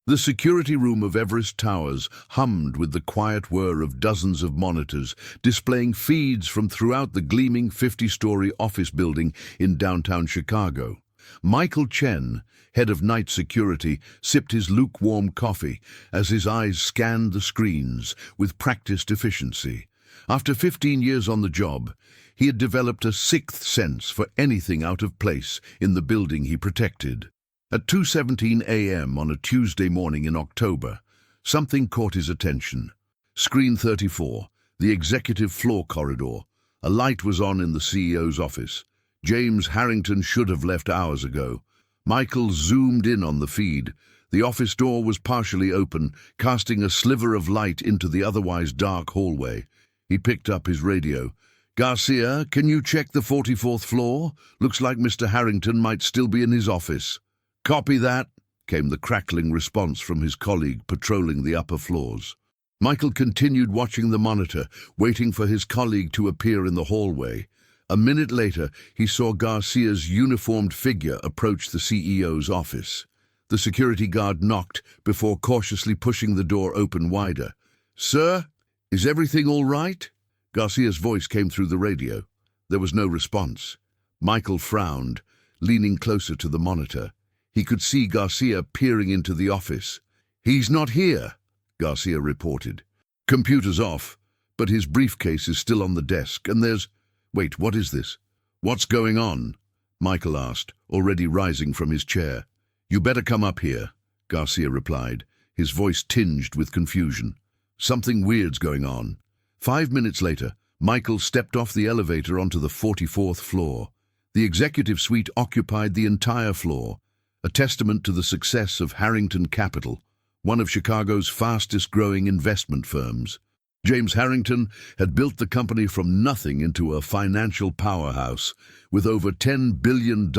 The security room of Everest Towers hummed with the quiet whir of dozens of monitors displaying feeds from throughout the gleaming 50-story office building in downtown Chicago. Michael Chen, head of night security, sipped his lukewarm coffee as his eyes scanned the screens with practiced efficiency. After 15 years on the job, he had developed a sixth sense for anything out of place in the building he protected. At 2:17 a.m. on a Tuesday morning in October, something caught his attention. Screen 34, the executive floor corridor. A light was on in the CEO's office. James Harrington should have left hours ago. Michael zoomed in on the feed. The office door was partially open, casting a sliver of light into the otherwise dark hallway. He picked up his radio. "Garcia, can you check the 44th floor? Looks like Mr. Harrington might still be in his office." "Copy that," came the crackling response from his colleague patrolling the upper floors. Michael continued watching the monitor, waiting for his colleague to appear in the hallway. A minute later, he saw Garcia's uniformed figure approach the CEO's office. The security guard knocked before cautiously pushing the door open wider. "Sir, is everything all right?" Garcia's voice came through the radio. There was no response. Michael frowned, leaning closer to the monitor. He could see Garcia peering into the office. "He's not here," Garcia reported. "Computer's off, but his briefcase is still on the desk, and there's—" "Wait, what is this? What's going on?" Michael asked, already rising from his chair. "You better come up here," Garcia replied, his voice tinged with confusion. "Something weird's going on." 5 minutes later, Michael stepped off the elevator onto the 44th floor. The executive suite occupied the entire floor, a testament to the success of Harrington Capital, one of Chicago's fastest-growing investment firms. James Harrington had built the company from nothing into a financial powerhouse, with over $10 billion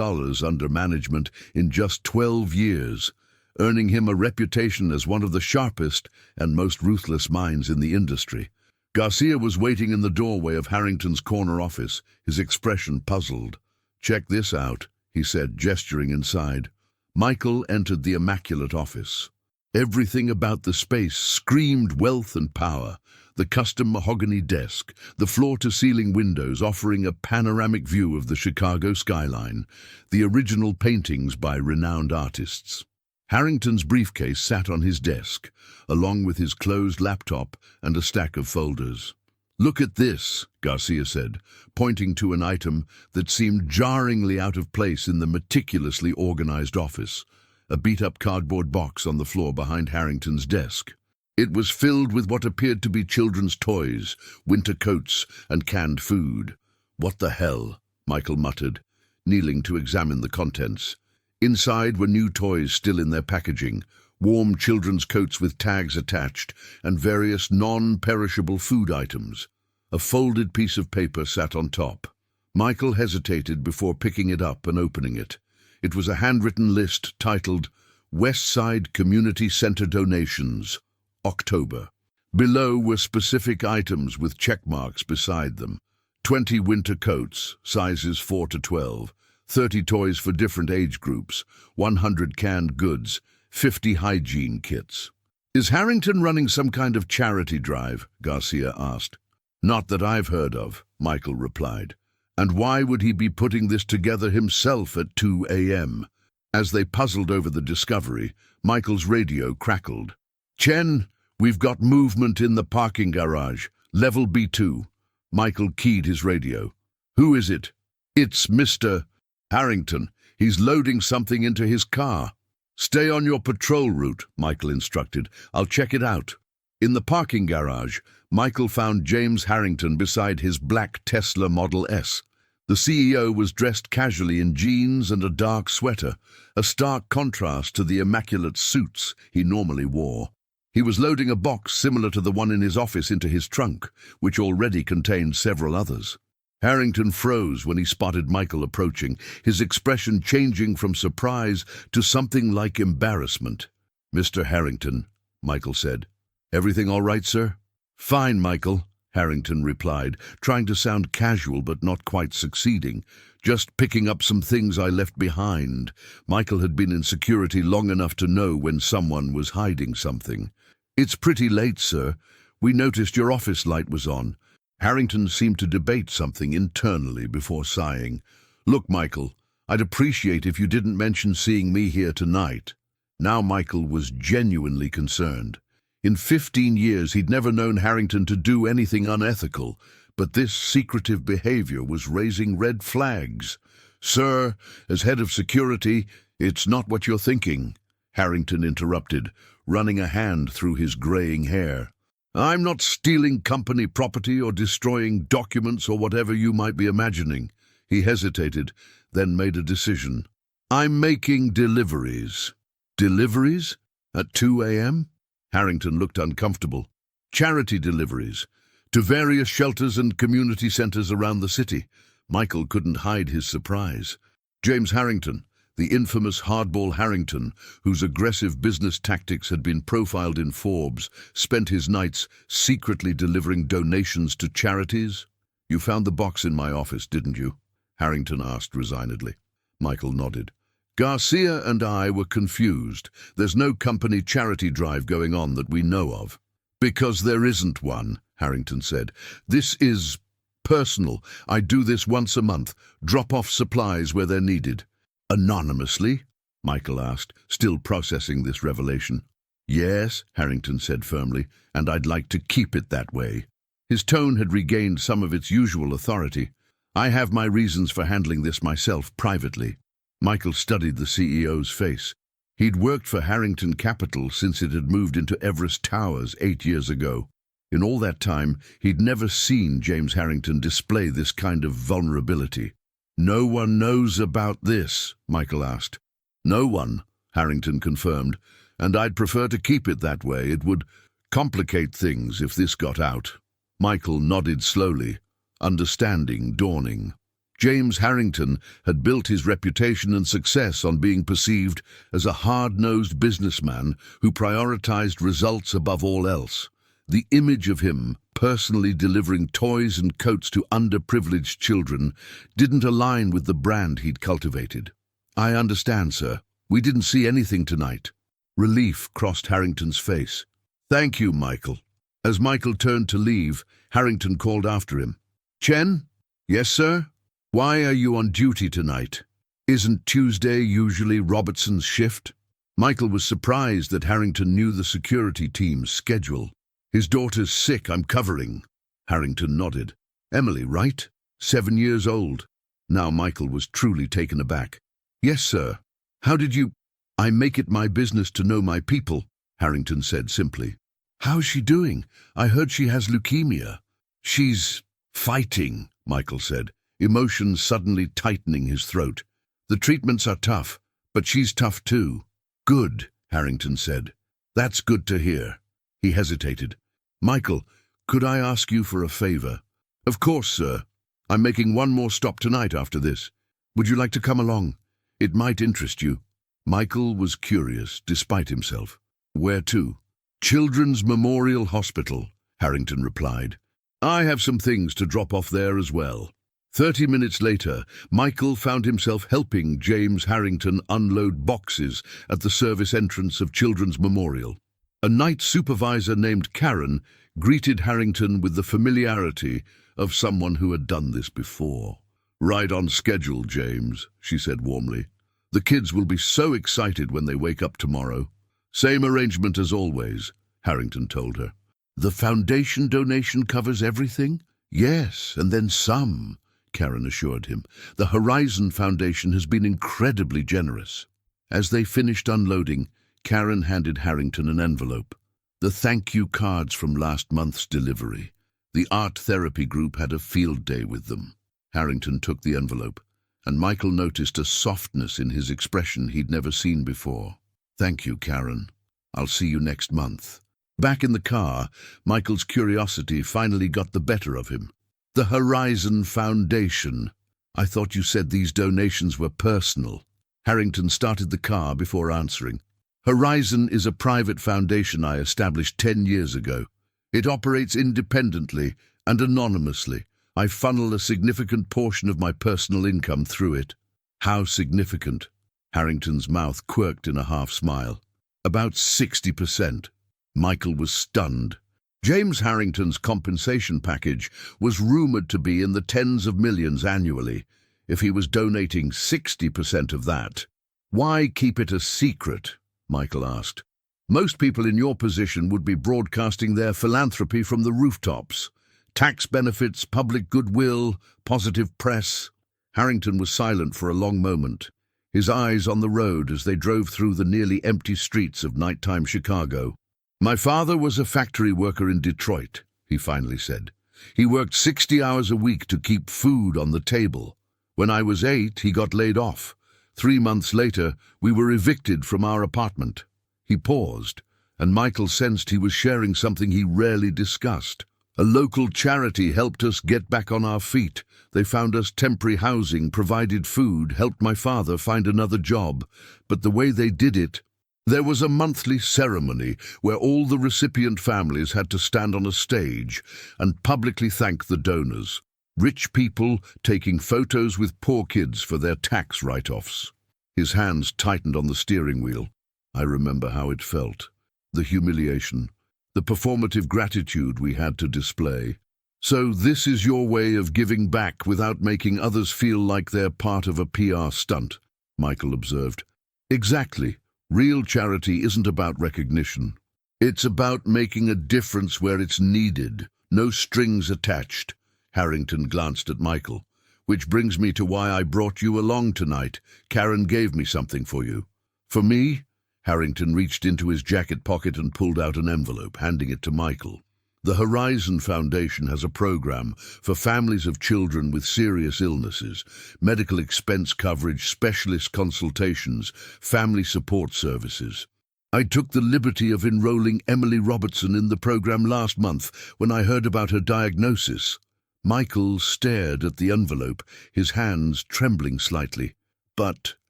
under management in just 12 years, earning him a reputation as one of the sharpest and most ruthless minds in the industry. Garcia was waiting in the doorway of Harrington's corner office, his expression puzzled. "Check this out," he said, gesturing inside. Michael entered the immaculate office. Everything about the space screamed wealth and power. The custom mahogany desk, the floor-to-ceiling windows offering a panoramic view of the Chicago skyline, the original paintings by renowned artists. Harrington's briefcase sat on his desk, along with his closed laptop and a stack of folders. "Look at this," Garcia said, pointing to an item that seemed jarringly out of place in the meticulously organized office, a beat-up cardboard box on the floor behind Harrington's desk. It was filled with what appeared to be children's toys, winter coats, and canned food. "What the hell?" Michael muttered, kneeling to examine the contents. Inside were new toys still in their packaging, warm children's coats with tags attached, and various non-perishable food items. A folded piece of paper sat on top. Michael hesitated before picking it up and opening it. It was a handwritten list titled West Side Community Center Donations, October. Below were specific items with check marks beside them. 20 winter coats, sizes 4 to 12, 30 toys for different age groups, 100 canned goods, 50 hygiene kits. "Is Harrington running some kind of charity drive?" Garcia asked. "Not that I've heard of," Michael replied. "And why would he be putting this together himself at 2 a.m.? As they puzzled over the discovery, Michael's radio crackled. "Chen, we've got movement in the parking garage, level B2. Michael keyed his radio. "Who is it?" "It's Mr. Harrington. He's loading something into his car." "Stay on your patrol route," Michael instructed. "I'll check it out." In the parking garage, Michael found James Harrington beside his black Tesla Model S. The CEO was dressed casually in jeans and a dark sweater, a stark contrast to the immaculate suits he normally wore. He was loading a box similar to the one in his office into his trunk, which already contained several others. Harrington froze when he spotted Michael approaching, his expression changing from surprise to something like embarrassment. "Mr. Harrington," Michael said. "Everything all right, sir?" "Fine, Michael," Harrington replied, trying to sound casual but not quite succeeding. Just picking up some things I left behind. Michael had been in security long enough to know when someone was hiding something. It's pretty late, sir. We noticed your office light was on. Harrington seemed to debate something internally before sighing. Look, Michael, I'd appreciate if you didn't mention seeing me here tonight. Now Michael was genuinely concerned. In 15 years he'd never known Harrington to do anything unethical, but this secretive behavior was raising red flags. Sir, as head of security, it's not what you're thinking, Harrington interrupted, running a hand through his graying hair. I'm not stealing company property or destroying documents or whatever you might be imagining. He hesitated, then made a decision. I'm making deliveries. Deliveries? At 2 a.m.? Harrington looked uncomfortable. Charity deliveries. To various shelters and community centers around the city. Michael couldn't hide his surprise. James Harrington, the infamous hardball Harrington, whose aggressive business tactics had been profiled in Forbes, spent his nights secretly delivering donations to charities. You found the box in my office, didn't you? Harrington asked resignedly. Michael nodded. Garcia and I were confused. There's no company charity drive going on that we know of. Because there isn't one, Harrington said. This is personal. I do this once a month. Drop off supplies where they're needed. Anonymously? Michael asked, still processing this revelation. Yes, Harrington said firmly, and I'd like to keep it that way. His tone had regained some of its usual authority. I have my reasons for handling this myself privately. Michael studied the CEO's face. He'd worked for Harrington Capital since it had moved into Everest Towers 8 years ago. In all that time, he'd never seen James Harrington display this kind of vulnerability. No one knows about this, Michael asked. No one, Harrington confirmed, and I'd prefer to keep it that way. It would complicate things if this got out. Michael nodded slowly, understanding dawning. James Harrington had built his reputation and success on being perceived as a hard-nosed businessman who prioritized results above all else. The image of him personally delivering toys and coats to underprivileged children didn't align with the brand he'd cultivated. I understand, sir. We didn't see anything tonight. Relief crossed Harrington's face. Thank you, Michael. As Michael turned to leave, Harrington called after him. Chen? Yes, sir? Why are you on duty tonight? Isn't Tuesday usually Robertson's shift? Michael was surprised that Harrington knew the security team's schedule. His daughter's sick, I'm covering. Harrington nodded. Emily, right? 7 years old. Now Michael was truly taken aback. Yes, sir. How did you... I make it my business to know my people, Harrington said simply. How's she doing? I heard she has leukemia. She's fighting, Michael said, emotions suddenly tightening his throat. The treatments are tough, but she's tough too. Good, Harrington said. That's good to hear. He hesitated. Michael, could I ask you for a favor? Of course, sir. I'm making one more stop tonight after this. Would you like to come along? It might interest you. Michael was curious, despite himself. Where to? Children's Memorial Hospital, Harrington replied. I have some things to drop off there as well. 30 minutes later, Michael found himself helping James Harrington unload boxes at the service entrance of Children's Memorial. A night supervisor named Karen greeted Harrington with the familiarity of someone who had done this before. Right on schedule, James, she said warmly. The kids will be so excited when they wake up tomorrow. Same arrangement as always, Harrington told her. The foundation donation covers everything? Yes, and then some, Karen assured him. The Horizon Foundation has been incredibly generous. As they finished unloading, Karen handed Harrington an envelope. The thank you cards from last month's delivery. The art therapy group had a field day with them. Harrington took the envelope, and Michael noticed a softness in his expression he'd never seen before. Thank you, Karen. I'll see you next month. Back in the car, Michael's curiosity finally got the better of him. The Horizon Foundation. I thought you said these donations were personal. Harrington started the car before answering. Horizon is a private foundation I established 10 years ago. It operates independently And anonymously, I funnel a significant portion of my personal income through it. How significant? Harrington's mouth quirked in a half-smile. About 60%. Michael was stunned. James Harrington's compensation package was rumored to be in the tens of millions annually. If he was donating 60% of that, why keep it a secret? Michael asked. Most people in your position would be broadcasting their philanthropy from the rooftops. Tax benefits, public goodwill, positive press. Harrington was silent for a long moment, his eyes on the road as they drove through the nearly empty streets of nighttime Chicago. My father was a factory worker in Detroit, he finally said. He worked 60 hours a week to keep food on the table. When I was 8, he got laid off. 3 months later, we were evicted from our apartment. He paused, and Michael sensed he was sharing something he rarely discussed. A local charity helped us get back on our feet. They found us temporary housing, provided food, helped my father find another job. But the way they did it, there was a monthly ceremony where all the recipient families had to stand on a stage and publicly thank the donors. Rich people taking photos with poor kids for their tax write-offs. His hands tightened on the steering wheel. I remember how it felt. The humiliation. The performative gratitude we had to display. So this is your way of giving back without making others feel like they're part of a PR stunt, Michael observed. Exactly. Real charity isn't about recognition. It's about making a difference where it's needed. No strings attached. Harrington glanced at Michael. Which brings me to why I brought you along tonight. Karen gave me something for you. For me? Harrington reached into his jacket pocket and pulled out an envelope, handing it to Michael. The Horizon Foundation has a program for families of children with serious illnesses, medical expense coverage, specialist consultations, family support services. I took the liberty of enrolling Emily Robertson in the program last month when I heard about her diagnosis. Michael stared at the envelope, his hands trembling slightly. But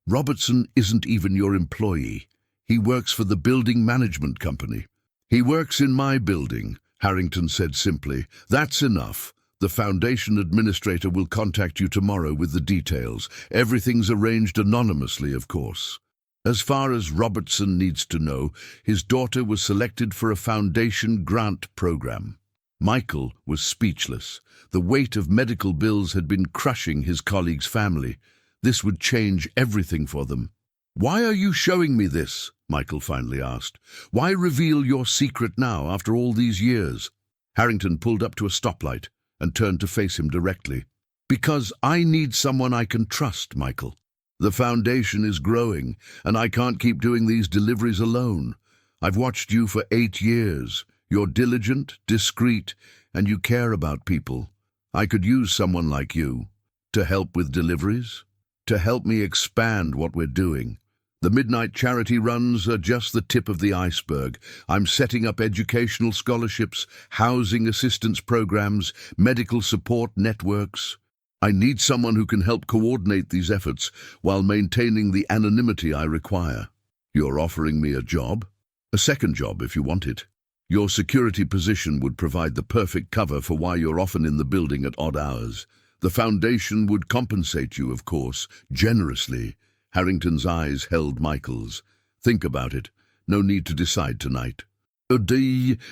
Robertson isn't even your employee. He works for the building management company. He works in my building, Harrington said simply. That's enough. The foundation administrator will contact you tomorrow with the details. Everything's arranged anonymously, of course. As far as Robertson needs to know, his daughter was selected for a foundation grant program. Michael was speechless. The weight of medical bills had been crushing his colleague's family. This would change everything for them. Why are you showing me this? Michael finally asked. Why reveal your secret now after all these years? Harrington pulled up to a stoplight and turned to face him directly. Because I need someone I can trust, Michael. The foundation is growing, and I can't keep doing these deliveries alone. I've watched you for 8 years. You're diligent, discreet, and you care about people. I could use someone like you to help with deliveries, to help me expand what we're doing. The midnight charity runs are just the tip of the iceberg. I'm setting up educational scholarships, housing assistance programs, medical support networks. I need someone who can help coordinate these efforts while maintaining the anonymity I require. You're offering me a job? A second job if you want it. Your security position would provide the perfect cover for why you're often in the building at odd hours. The foundation would compensate you, of course, generously. Harrington's eyes held Michael's. Think about it. No need to decide tonight.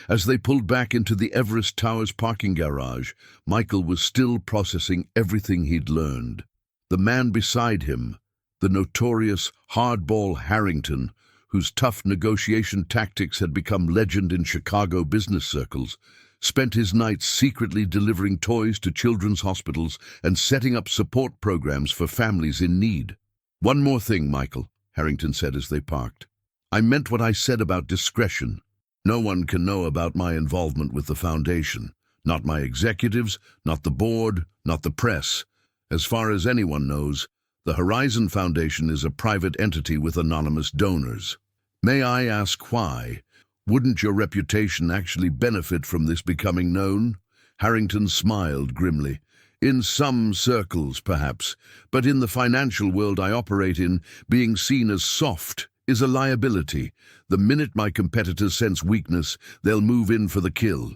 As they pulled back into the Everest Towers parking garage, Michael was still processing everything he'd learned. The man beside him, the notorious hardball Harrington, whose tough negotiation tactics had become legend in Chicago business circles, spent his nights secretly delivering toys to children's hospitals and setting up support programs for families in need. One more thing, Michael, Harrington said as they parked. I meant what I said about discretion. No one can know about my involvement with the foundation. Not my executives, not the board, not the press. As far as anyone knows, the Horizon Foundation is a private entity with anonymous donors. May I ask why? Wouldn't your reputation actually benefit from this becoming known? Harrington smiled grimly. In some circles, perhaps, but in the financial world I operate in, being seen as soft is a liability. The minute my competitors sense weakness, they'll move in for the kill.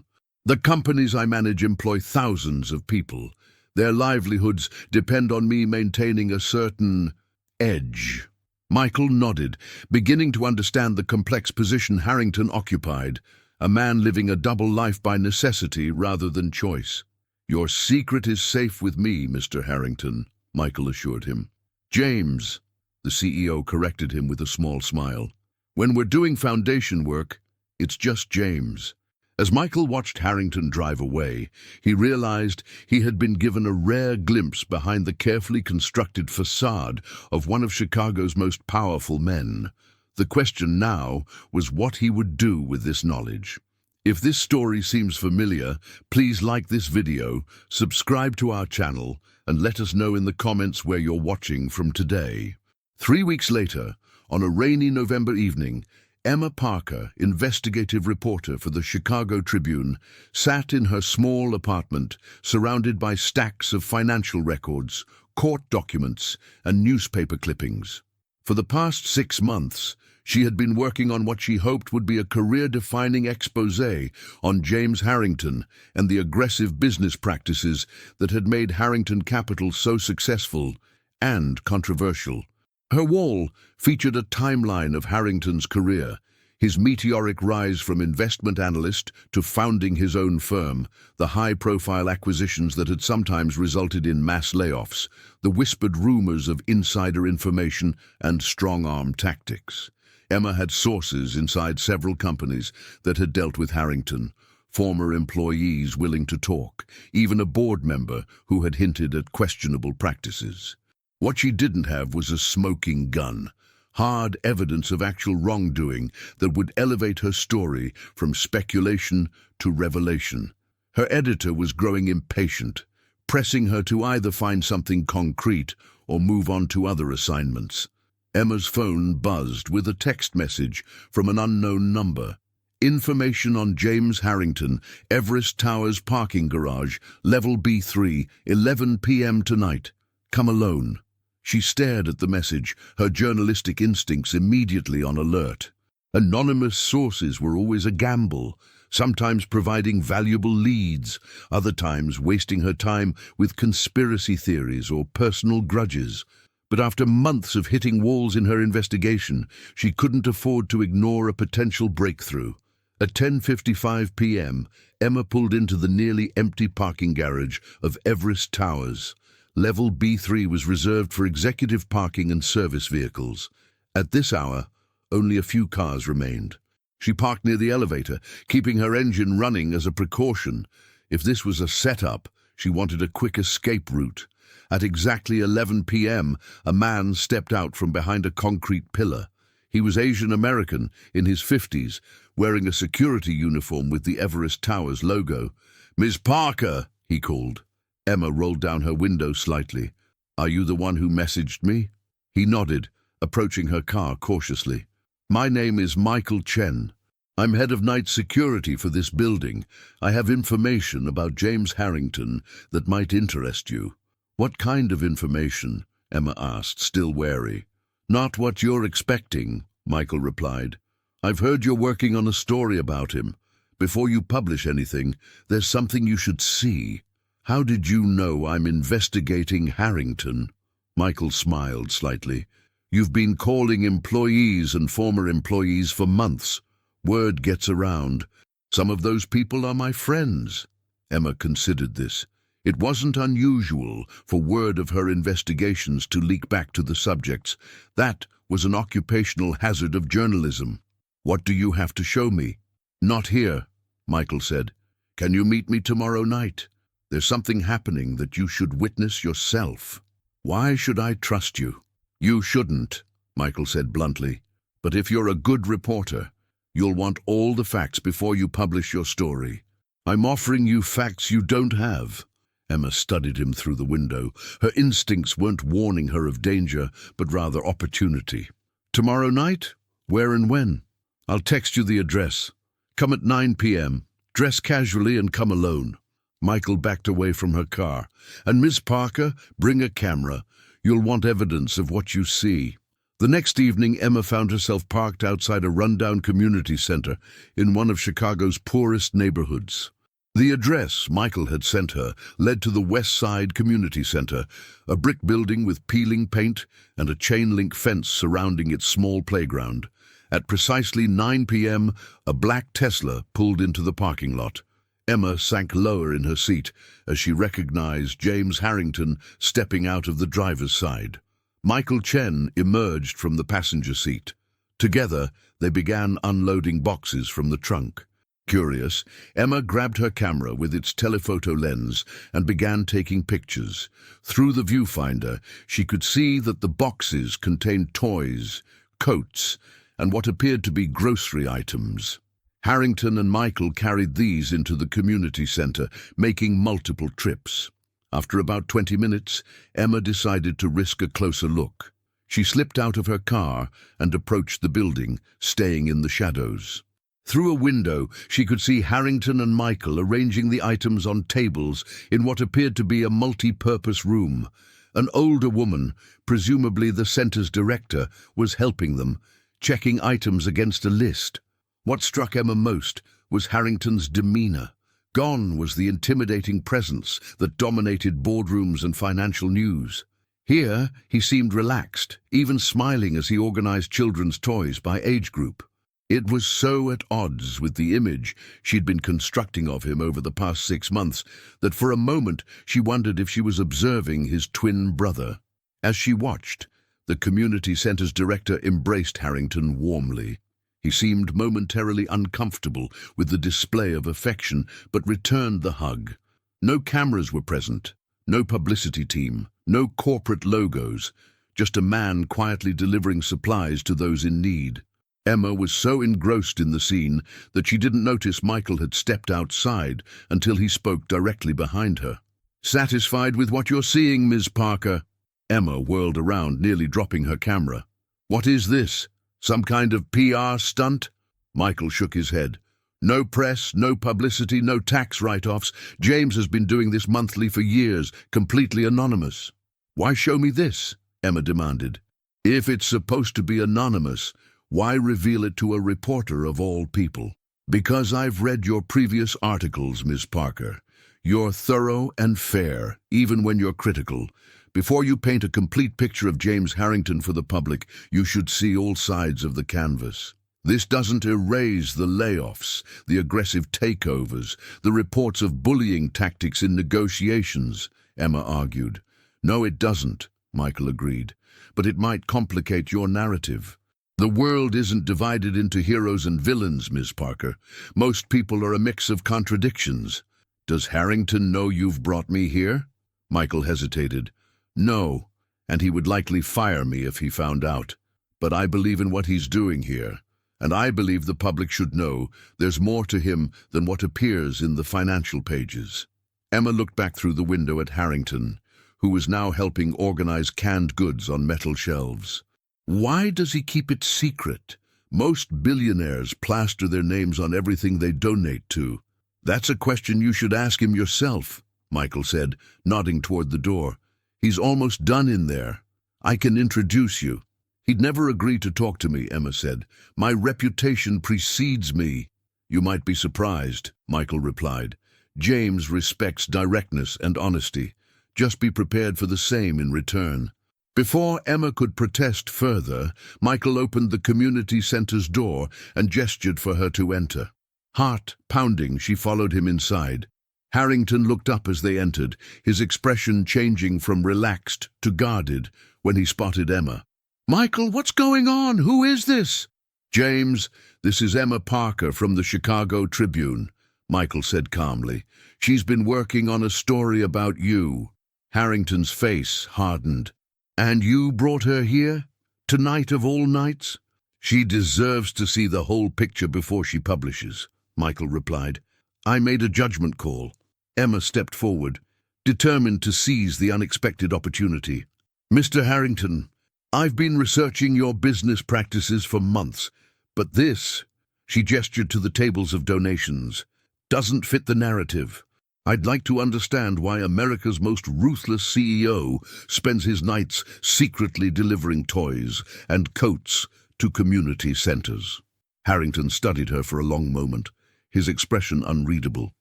The companies I manage employ thousands of people. Their livelihoods depend on me maintaining a certain edge. Michael nodded, beginning to understand the complex position Harrington occupied, a man living a double life by necessity rather than choice. "Your secret is safe with me, Mr. Harrington," Michael assured him. "James," the CEO corrected him with a small smile. "When we're doing foundation work, it's just James." As Michael watched Harrington drive away, he realized he had been given a rare glimpse behind the carefully constructed facade of one of Chicago's most powerful men. The question now was what he would do with this knowledge. If this story seems familiar, please like this video, subscribe to our channel, and let us know in the comments where you're watching from today. 3 weeks later, on a rainy November evening, Emma Parker, investigative reporter for the Chicago Tribune, sat in her small apartment, surrounded by stacks of financial records, court documents, and newspaper clippings. For the past 6 months, she had been working on what she hoped would be a career-defining exposé on James Harrington and the aggressive business practices that had made Harrington Capital so successful and controversial. Her wall featured a timeline of Harrington's career, his meteoric rise from investment analyst to founding his own firm, the high-profile acquisitions that had sometimes resulted in mass layoffs, the whispered rumors of insider information and strong-arm tactics. Emma had sources inside several companies that had dealt with Harrington, former employees willing to talk, even a board member who had hinted at questionable practices. What she didn't have was a smoking gun, hard evidence of actual wrongdoing that would elevate her story from speculation to revelation. Her editor was growing impatient, pressing her to either find something concrete or move on to other assignments. Emma's phone buzzed with a text message from an unknown number. "Information on James Harrington, Everest Towers parking garage, level B3, 11 p.m. tonight. Come alone." She stared at the message, her journalistic instincts immediately on alert. Anonymous sources were always a gamble, sometimes providing valuable leads, other times wasting her time with conspiracy theories or personal grudges. But after months of hitting walls in her investigation, she couldn't afford to ignore a potential breakthrough. At 10:55 p.m., Emma pulled into the nearly empty parking garage of Everest Towers. Level B3 was reserved for executive parking and service vehicles. At this hour, only a few cars remained. She parked near the elevator, keeping her engine running as a precaution. If this was a setup, she wanted a quick escape route. At exactly 11 p.m., a man stepped out from behind a concrete pillar. He was Asian American, in his 50s, wearing a security uniform with the Everest Towers logo. "Miss Parker," he called. Emma rolled down her window slightly. "Are you the one who messaged me?" He nodded, approaching her car cautiously. "My name is Michael Chen. I'm head of night security for this building. I have information about James Harrington that might interest you." "What kind of information?" Emma asked, still wary. "Not what you're expecting," Michael replied. "I've heard you're working on a story about him. Before you publish anything, there's something you should see." "How did you know I'm investigating Harrington?" Michael smiled slightly. "You've been calling employees and former employees for months. Word gets around. Some of those people are my friends." Emma considered this. It wasn't unusual for word of her investigations to leak back to the subjects. That was an occupational hazard of journalism. "What do you have to show me?" "Not here," Michael said. "Can you meet me tomorrow night? There's something happening that you should witness yourself." "Why should I trust you?" "You shouldn't," Michael said bluntly. "But if you're a good reporter, you'll want all the facts before you publish your story." "I'm offering you facts you don't have." Emma studied him through the window. Her instincts weren't warning her of danger, but rather opportunity. "Tomorrow night? Where and when?" "I'll text you the address. Come at 9 p.m. Dress casually and come alone." Michael backed away from her car. "And Miss Parker, bring a camera. You'll want evidence of what you see." The next evening, Emma found herself parked outside a rundown community center in one of Chicago's poorest neighborhoods. The address Michael had sent her led to the West Side Community Center, a brick building with peeling paint and a chain-link fence surrounding its small playground. At precisely 9 p.m., a black Tesla pulled into the parking lot. Emma sank lower in her seat as she recognized James Harrington stepping out of the driver's side. Michael Chen emerged from the passenger seat. Together, they began unloading boxes from the trunk. Curious, Emma grabbed her camera with its telephoto lens and began taking pictures. Through the viewfinder, she could see that the boxes contained toys, coats, and what appeared to be grocery items. Harrington and Michael carried these into the community center, making multiple trips. After about 20 minutes, Emma decided to risk a closer look. She slipped out of her car and approached the building, staying in the shadows. Through a window, she could see Harrington and Michael arranging the items on tables in what appeared to be a multi-purpose room. An older woman, presumably the center's director, was helping them, checking items against a list. What struck Emma most was Harrington's demeanor. Gone was the intimidating presence that dominated boardrooms and financial news. Here, he seemed relaxed, even smiling as he organized children's toys by age group. It was so at odds with the image she'd been constructing of him over the past 6 months that for a moment she wondered if she was observing his twin brother. As she watched, the community center's director embraced Harrington warmly. He seemed momentarily uncomfortable with the display of affection, but returned the hug. No cameras were present, no publicity team, no corporate logos, just a man quietly delivering supplies to those in need. Emma was so engrossed in the scene that she didn't notice Michael had stepped outside until he spoke directly behind her. "Satisfied with what you're seeing, Ms. Parker?" Emma whirled around, nearly dropping her camera. "What is this? Some kind of PR stunt?" Michael shook his head. "No press, no publicity, no tax write-offs. James has been doing this monthly for years, completely anonymous." "Why show me this?" Emma demanded. "If it's supposed to be anonymous, why reveal it to a reporter of all people?" "Because I've read your previous articles, Miss Parker. You're thorough and fair, even when you're critical. Before you paint a complete picture of James Harrington for the public, you should see all sides of the canvas. This doesn't erase the layoffs, the aggressive takeovers, the reports of bullying tactics in negotiations," Emma argued. "No, it doesn't," Michael agreed. "But it might complicate your narrative. The world isn't divided into heroes and villains, Ms. Parker. Most people are a mix of contradictions. Does Harrington know you've brought me here?" Michael hesitated. "No, and he would likely fire me if he found out. But I believe in what he's doing here, and I believe the public should know there's more to him than what appears in the financial pages." Emma looked back through the window at Harrington, who was now helping organize canned goods on metal shelves. "Why does he keep it secret? Most billionaires plaster their names on everything they donate to." "That's a question you should ask him yourself," Michael said, nodding toward the door. "He's almost done in there. I can introduce you." "He'd never agree to talk to me," Emma said. "My reputation precedes me." "You might be surprised," Michael replied. "James respects directness and honesty. Just be prepared for the same in return." Before Emma could protest further, Michael opened the community center's door and gestured for her to enter. Heart pounding, she followed him inside. Harrington looked up as they entered, his expression changing from relaxed to guarded when he spotted Emma. "Michael, what's going on? Who is this?" "James, this is Emma Parker from the Chicago Tribune," Michael said calmly. "She's been working on a story about you." Harrington's face hardened. "And you brought her here? Tonight of all nights?" "She deserves to see the whole picture before she publishes," Michael replied. "I made a judgment call." Emma stepped forward, determined to seize the unexpected opportunity. "Mr. Harrington, I've been researching your business practices for months, but this," she gestured to the tables of donations, "doesn't fit the narrative. I'd like to understand why America's most ruthless CEO spends his nights secretly delivering toys and coats to community centers." Harrington studied her for a long moment, his expression unreadable.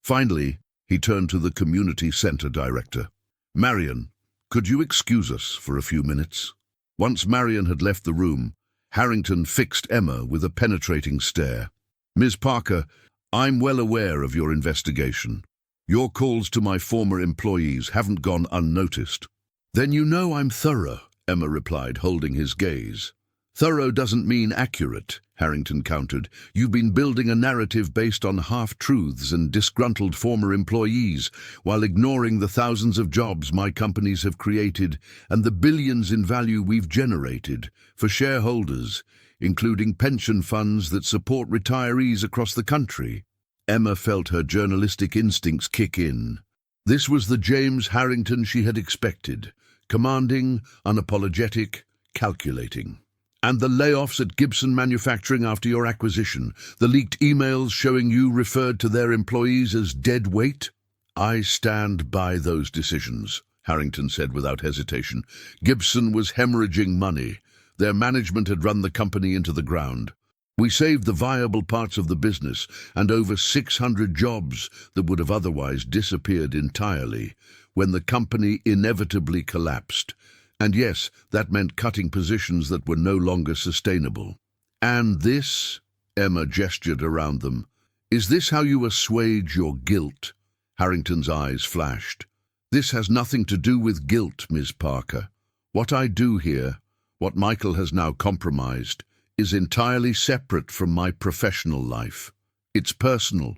Finally, he turned to the community center director. Marion, could you excuse us for a few minutes? Once Marion had left the room, Harrington fixed Emma with a penetrating stare. Ms. Parker, I'm well aware of your investigation. Your calls to my former employees haven't gone unnoticed. Then you know I'm thorough, Emma replied, holding his gaze. Thorough doesn't mean accurate, Harrington countered. You've been building a narrative based on half-truths and disgruntled former employees, while ignoring the thousands of jobs my companies have created and the billions in value we've generated for shareholders, including pension funds that support retirees across the country. Emma felt her journalistic instincts kick in. This was the James Harrington she had expected, commanding, unapologetic, calculating. And the layoffs at Gibson Manufacturing after your acquisition, the leaked emails showing you referred to their employees as dead weight? I stand by those decisions, Harrington said without hesitation. Gibson was hemorrhaging money. Their management had run the company into the ground. We saved the viable parts of the business and over 600 jobs that would have otherwise disappeared entirely when the company inevitably collapsed. And yes, that meant cutting positions that were no longer sustainable. And this, Emma gestured around them, is this how you assuage your guilt? Harrington's eyes flashed. This has nothing to do with guilt, Ms. Parker. What I do here, what Michael has now compromised, is entirely separate from my professional life. It's personal.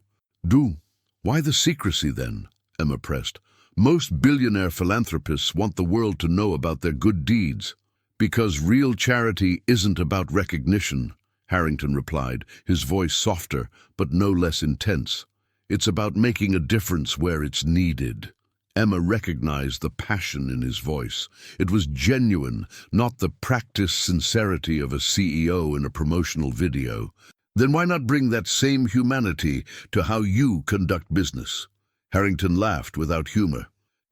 Why the secrecy then? Emma pressed. Most billionaire philanthropists want the world to know about their good deeds. Because real charity isn't about recognition, Harrington replied, his voice softer but no less intense. It's about making a difference where it's needed. Emma recognized the passion in his voice. It was genuine, not the practiced sincerity of a CEO in a promotional video. Then why not bring that same humanity to how you conduct business? Harrington laughed without humor.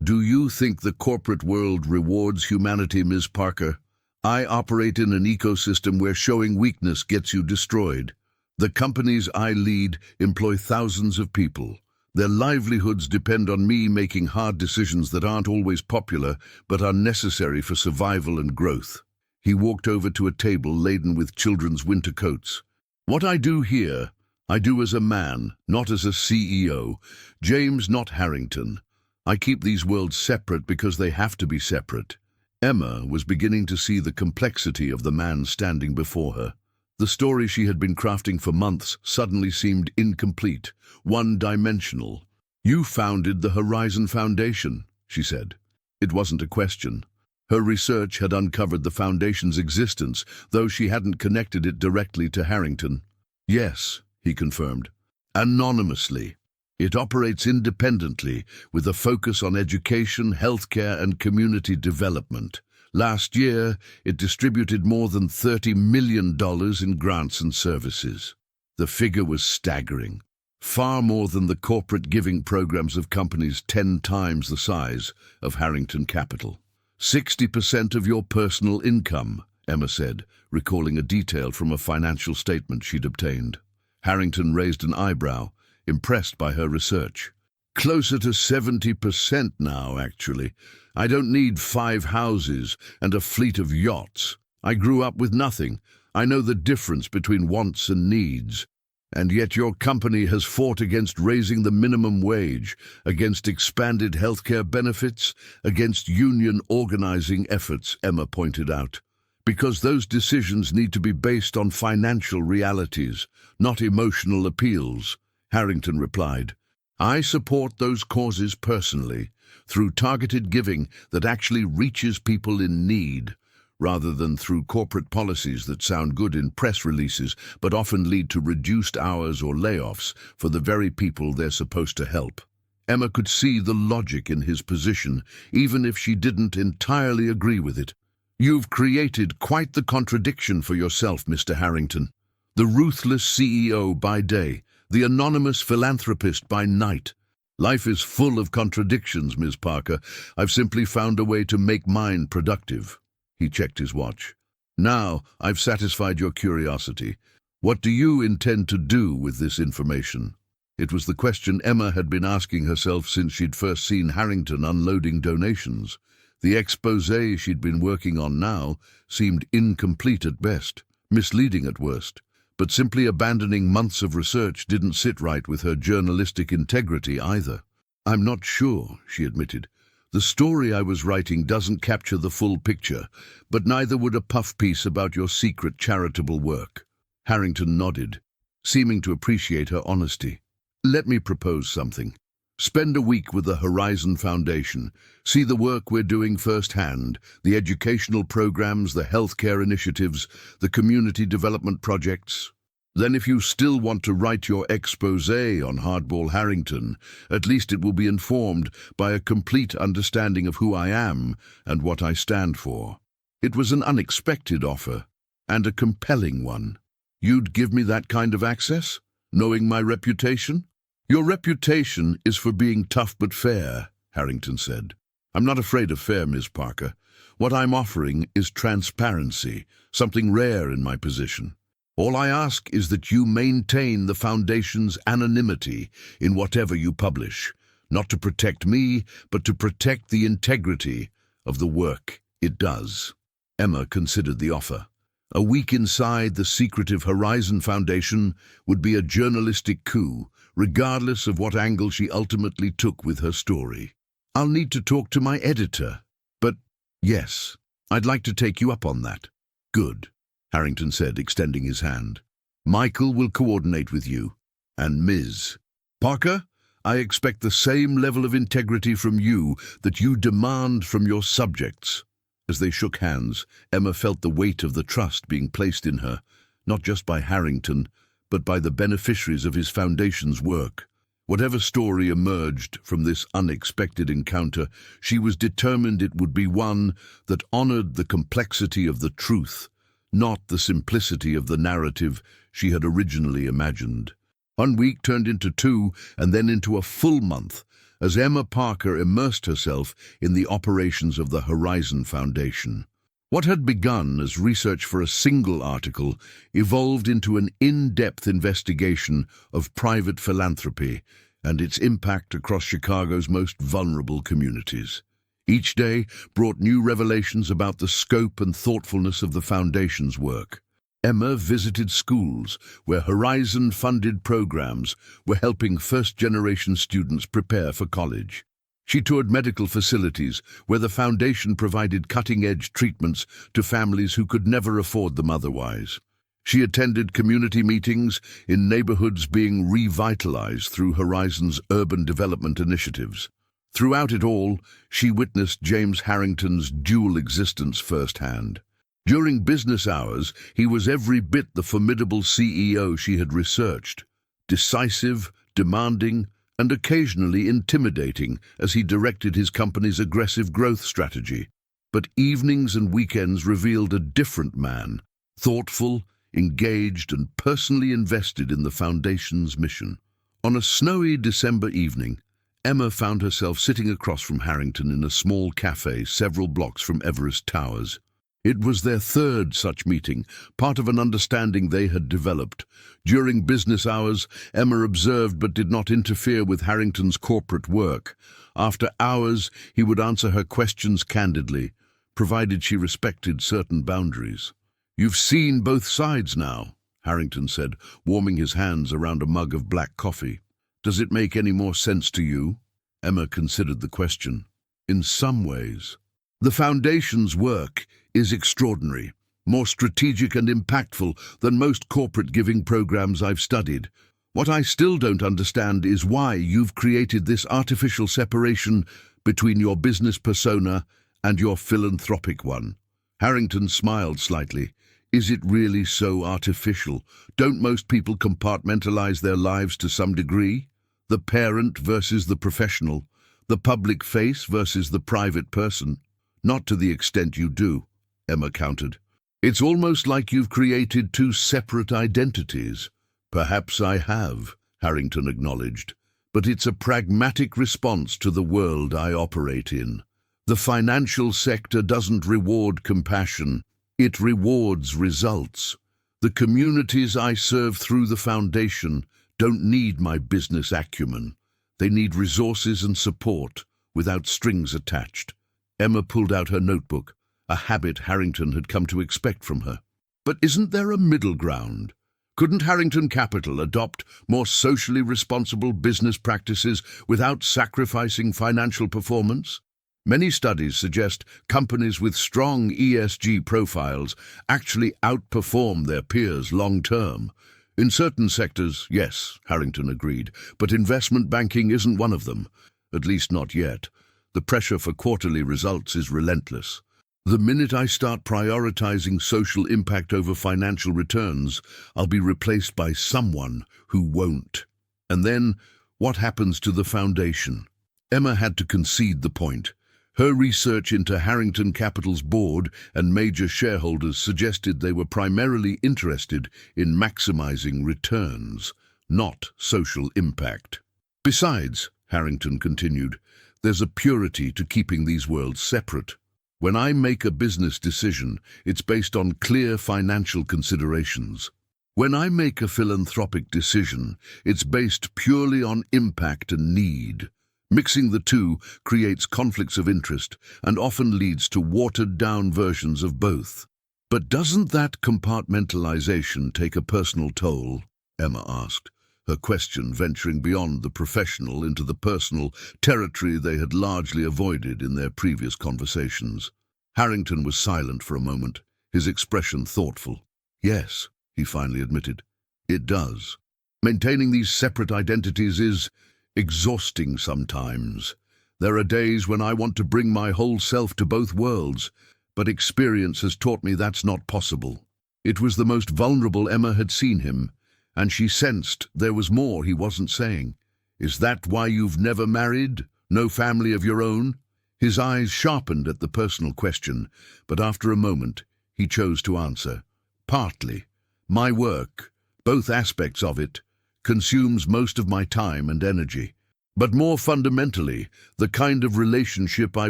Do you think the corporate world rewards humanity, Ms. Parker? I operate in an ecosystem where showing weakness gets you destroyed. The companies I lead employ thousands of people. Their livelihoods depend on me making hard decisions that aren't always popular, but are necessary for survival and growth. He walked over to a table laden with children's winter coats. What I do here, I do as a man, not as a CEO. James, not Harrington. I keep these worlds separate because they have to be separate. Emma was beginning to see the complexity of the man standing before her. The story she had been crafting for months suddenly seemed incomplete, one-dimensional. You founded the Horizon Foundation, she said. It wasn't a question. Her research had uncovered the foundation's existence, though she hadn't connected it directly to Harrington. Yes, he confirmed. Anonymously. It operates independently, with a focus on education, healthcare, and community development. Last year, it distributed more than $30 million in grants and services. The figure was staggering, far more than the corporate giving programs of companies 10 times the size of Harrington Capital. 60% of your personal income, Emma said, recalling a detail from a financial statement she'd obtained. Harrington raised an eyebrow, impressed by her research. Closer to 70% now, actually. I don't need 5 houses and a fleet of yachts. I grew up with nothing. I know the difference between wants and needs. And yet your company has fought against raising the minimum wage, against expanded healthcare benefits, against union organizing efforts, Emma pointed out. Because those decisions need to be based on financial realities, not emotional appeals, Harrington replied. I support those causes personally, through targeted giving that actually reaches people in need, rather than through corporate policies that sound good in press releases but often lead to reduced hours or layoffs for the very people they're supposed to help. Emma could see the logic in his position, even if she didn't entirely agree with it. You've created quite the contradiction for yourself, Mr. Harrington. The ruthless CEO by day, the anonymous philanthropist by night. Life is full of contradictions, Ms. Parker. I've simply found a way to make mine productive. He checked his watch. Now I've satisfied your curiosity. What do you intend to do with this information? It was the question Emma had been asking herself since she'd first seen Harrington unloading donations. The exposé she'd been working on now seemed incomplete at best, misleading at worst. But simply abandoning months of research didn't sit right with her journalistic integrity either. "I'm not sure," she admitted. "The story I was writing doesn't capture the full picture, but neither would a puff piece about your secret charitable work." Harrington nodded, seeming to appreciate her honesty. "Let me propose something. Spend a week with the Horizon Foundation. See the work we're doing firsthand, the educational programs, the healthcare initiatives, the community development projects. Then if you still want to write your exposé on Hardball Harrington, at least it will be informed by a complete understanding of who I am and what I stand for." It was an unexpected offer, and a compelling one. "You'd give me that kind of access, knowing my reputation?" "Your reputation is for being tough but fair," Harrington said. "I'm not afraid of fair, Ms. Parker. What I'm offering is transparency, something rare in my position. All I ask is that you maintain the Foundation's anonymity in whatever you publish, not to protect me, but to protect the integrity of the work it does." Emma considered the offer. A week inside the secretive Horizon Foundation would be a journalistic coup, regardless of what angle she ultimately took with her story. "I'll need to talk to my editor, but yes, I'd like to take you up on that." "Good," Harrington said, extending his hand. "Michael will coordinate with you. And Ms. Parker, I expect the same level of integrity from you that you demand from your subjects." As they shook hands, Emma felt the weight of the trust being placed in her, not just by Harrington, but by the beneficiaries of his foundation's work. Whatever story emerged from this unexpected encounter, she was determined it would be one that honored the complexity of the truth, not the simplicity of the narrative she had originally imagined. 1 week turned into 2, and then into a full month, as Emma Parker immersed herself in the operations of the Horizon Foundation. What had begun as research for a single article evolved into an in-depth investigation of private philanthropy and its impact across Chicago's most vulnerable communities. Each day brought new revelations about the scope and thoughtfulness of the Foundation's work. Emma visited schools where Horizon-funded programs were helping first-generation students prepare for college. She toured medical facilities where the Foundation provided cutting-edge treatments to families who could never afford them otherwise. She attended community meetings in neighborhoods being revitalized through Horizon's urban development initiatives. Throughout it all, she witnessed James Harrington's dual existence firsthand. During business hours, he was every bit the formidable CEO she had researched, decisive, demanding, and occasionally intimidating as he directed his company's aggressive growth strategy. But evenings and weekends revealed a different man, thoughtful, engaged, and personally invested in the Foundation's mission. On a snowy December evening, Emma found herself sitting across from Harrington in a small cafe several blocks from Everest Towers. It was their third such meeting, part of an understanding they had developed. During business hours, Emma observed but did not interfere with Harrington's corporate work. After hours, he would answer her questions candidly, provided she respected certain boundaries. "You've seen both sides now," Harrington said, warming his hands around a mug of black coffee. "Does it make any more sense to you?" Emma considered the question. "In some ways. The Foundation's work is extraordinary, more strategic and impactful than most corporate giving programs I've studied. What I still don't understand is why you've created this artificial separation between your business persona and your philanthropic one." Harrington smiled slightly. "Is it really so artificial? Don't most people compartmentalize their lives to some degree? The parent versus the professional, the public face versus the private person." "Not to the extent you do," Emma countered. "It's almost like you've created 2 separate identities." "Perhaps I have," Harrington acknowledged, "but it's a pragmatic response to the world I operate in. The financial sector doesn't reward compassion, it rewards results. The communities I serve through the Foundation don't need my business acumen. They need resources and support, without strings attached. Emma pulled out her notebook, a habit Harrington had come to expect from her. But isn't there a middle ground? Couldn't Harrington Capital adopt more socially responsible business practices without sacrificing financial performance? Many studies suggest companies with strong ESG profiles actually outperform their peers long-term. In certain sectors, yes, Harrington agreed, but investment banking isn't one of them, at least not yet. The pressure for quarterly results is relentless. The minute I start prioritizing social impact over financial returns, I'll be replaced by someone who won't. And then, what happens to the foundation? Emma had to concede the point. Her research into Harrington Capital's board and major shareholders suggested they were primarily interested in maximizing returns, not social impact. Besides, Harrington continued, there's a purity to keeping these worlds separate. When I make a business decision, it's based on clear financial considerations. When I make a philanthropic decision, it's based purely on impact and need. Mixing the two creates conflicts of interest and often leads to watered-down versions of both. But doesn't that compartmentalization take a personal toll? Emma asked, her question venturing beyond the professional into the personal territory they had largely avoided in their previous conversations. Harrington was silent for a moment, his expression thoughtful. Yes, he finally admitted, it does. Maintaining these separate identities is exhausting sometimes. There are days when I want to bring my whole self to both worlds, but experience has taught me that's not possible. It was the most vulnerable Emma had seen him, and she sensed there was more he wasn't saying. Is that why you've never married? No family of your own? His eyes sharpened at the personal question, but after a moment, he chose to answer. Partly. My work, both aspects of it, consumes most of my time and energy. But more fundamentally, the kind of relationship I